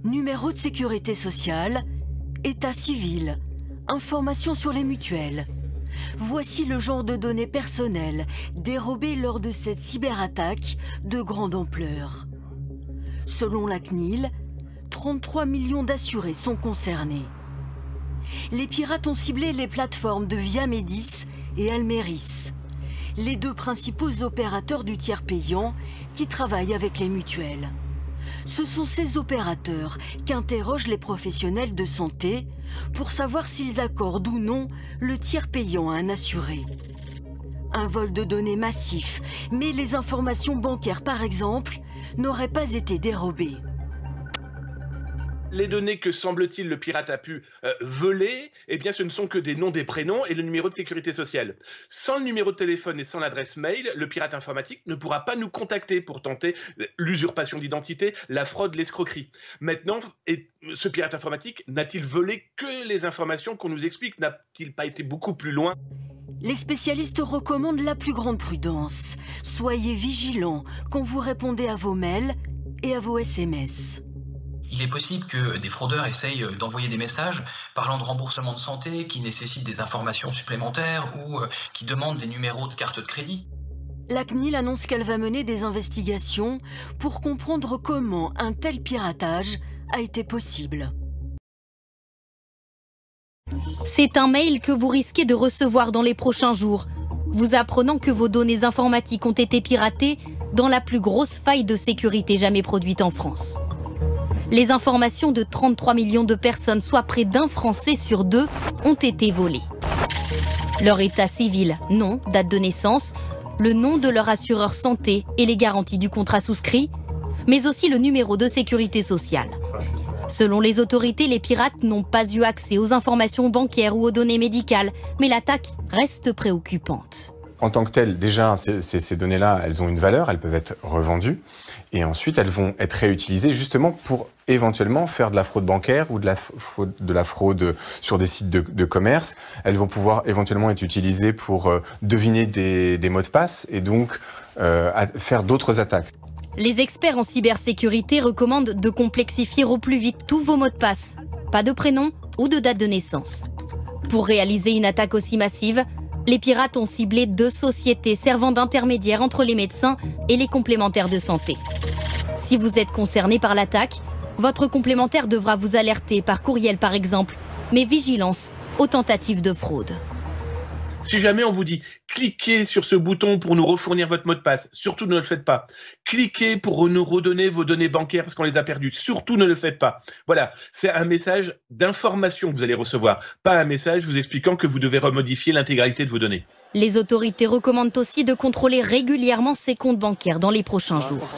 Numéro de sécurité sociale, état civil, informations sur les mutuelles. Voici le genre de données personnelles dérobées lors de cette cyberattaque de grande ampleur. Selon la CNIL, 33 millions d'assurés sont concernés. Les pirates ont ciblé les plateformes de Via Medis et Almeris, les deux principaux opérateurs du tiers payant qui travaillent avec les mutuelles. Ce sont ces opérateurs qu'interrogent les professionnels de santé pour savoir s'ils accordent ou non le tiers payant à un assuré. Un vol de données massif, mais les informations bancaires par exemple, n'auraient pas été dérobées. Les données que, semble-t-il, le pirate a pu voler, eh bien, ce ne sont que des noms, des prénoms et le numéro de sécurité sociale. Sans le numéro de téléphone et sans l'adresse mail, le pirate informatique ne pourra pas nous contacter pour tenter l'usurpation d'identité, la fraude, l'escroquerie. Maintenant, ce pirate informatique n'a-t-il volé que les informations qu'on nous explique? N'a-t-il pas été beaucoup plus loin? Les spécialistes recommandent la plus grande prudence. Soyez vigilants quand vous répondez à vos mails et à vos SMS. Il est possible que des fraudeurs essayent d'envoyer des messages parlant de remboursement de santé qui nécessitent des informations supplémentaires ou qui demandent des numéros de carte de crédit. La CNIL annonce qu'elle va mener des investigations pour comprendre comment un tel piratage a été possible. C'est un mail que vous risquez de recevoir dans les prochains jours, vous apprenant que vos données informatiques ont été piratées dans la plus grosse faille de sécurité jamais produite en France. Les informations de 33 millions de personnes, soit près d'un Français sur deux, ont été volées. Leur état civil, nom, date de naissance, le nom de leur assureur santé et les garanties du contrat souscrit, mais aussi le numéro de sécurité sociale. Selon les autorités, les pirates n'ont pas eu accès aux informations bancaires ou aux données médicales, mais l'attaque reste préoccupante. En tant que telles, déjà, ces données-là, elles ont une valeur, elles peuvent être revendues. Et ensuite, elles vont être réutilisées justement pour éventuellement faire de la fraude bancaire ou de la fraude sur des sites de commerce. Elles vont pouvoir éventuellement être utilisées pour deviner des mots de passe et donc faire d'autres attaques. Les experts en cybersécurité recommandent de complexifier au plus vite tous vos mots de passe. Pas de prénom ou de date de naissance. Pour réaliser une attaque aussi massive, les pirates ont ciblé 2 sociétés servant d'intermédiaires entre les médecins et les complémentaires de santé. Si vous êtes concerné par l'attaque, votre complémentaire devra vous alerter par courriel par exemple, mais vigilance aux tentatives de fraude. Si jamais on vous dit « cliquez sur ce bouton pour nous refournir votre mot de passe », surtout ne le faites pas. Cliquez pour nous redonner vos données bancaires parce qu'on les a perdues, surtout ne le faites pas. Voilà, c'est un message d'information que vous allez recevoir, pas un message vous expliquant que vous devez remodifier l'intégralité de vos données. Les autorités recommandent aussi de contrôler régulièrement ses comptes bancaires dans les prochains jours.